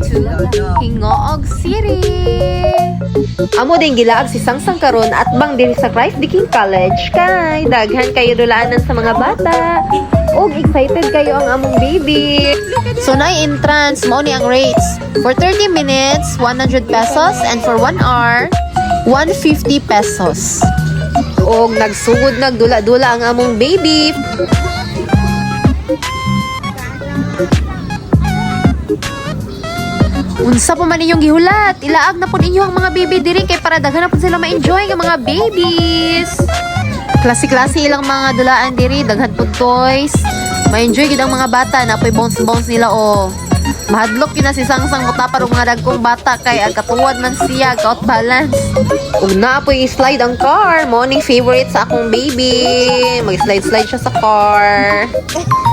to Hingoog City. Amo din gilaag si Sangsang karon at bang diri sa Christ the King College kay daghan kayo dulaanan sa mga bata. Og excited kayo ang among baby. So na entrance mo ni ang rates. For 30 minutes, 100 pesos and for 1 hour, 150 pesos. Og nagsugod nagdula-dula ang among baby. Unsa pa man inyong gihulat, ilaag na po ninyo ang mga baby diri kay para daghan na po sila ma-enjoy ang mga babies. Klase-klase ilang mga dulaan diri, daghan po toys. Ma-enjoy gid ang mga bata na po'y bounce nila o. Mahadlok yun na si Sangsang mutapar og mga dagkong bata kay agkatuwad man siya, out balance. Ug na po'y slide ang car, mo ning favorite sa akong baby. Mag-slide siya sa car.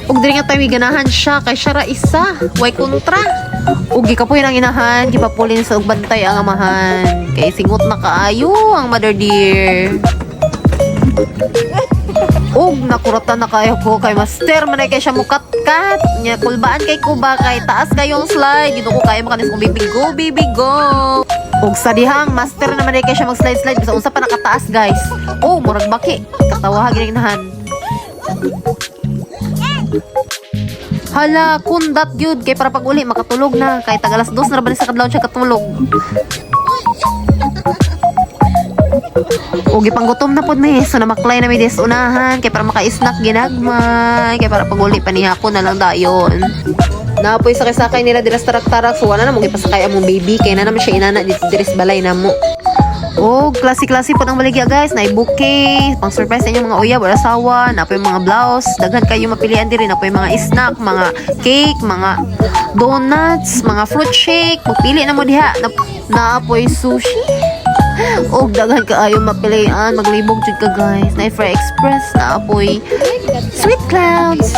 Ug diri nga tayo ganahan siya kay siya ra isa, way kontra. Ug gikapoy nang inahan, gipapulin sa ug bantay ang amahan. Kay singot na kaayo ang mother dear. Og nakuratan na kayo ko kay master manay kay siya mukat-kat nya kulbaan kay kuba kay taas kayong slide dito ko kay makanis kong baby go og sa dihang master naman kay siya mag-slide bisa unsa pa nakataas guys. Oh murag baki katawa ginignahan. Hala kundat gyud kay para pag uli makatulog na kay tagalas 2 na ra sa kadlawon siya katulog. O gipanggutom na pod mi so namaklay na mi des unahan kay para maka-snack ginagmay kay para paguli pa ni hapon na lang dayon. Napoy sakay-sakay nila dira sa tarak-tarak so wala na mo gipasakay among baby kay na naman siya inana dito diri sa balay namo. O klase-klase po ng baligya guys, na bouquet, pang surprise sa inyong mga uyab o asawa, napoy mga blouse, daghan kayo mapilian diri, napoy mga snack, mga cake, mga donuts, mga fruit shake, magpili na mo diha, napoy sushi. Og daghan kaayo mapilian maglibog jud ka guys na Fry Express na apoy sweet clouds.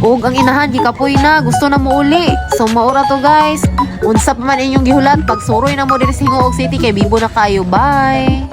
Og ang inahan gikapoy na gusto na mo uli so maura to guys. Unsa pa man inyong gihulat pag suroy na mo diri sa Hingoog City kay bibo na kayo. Bye.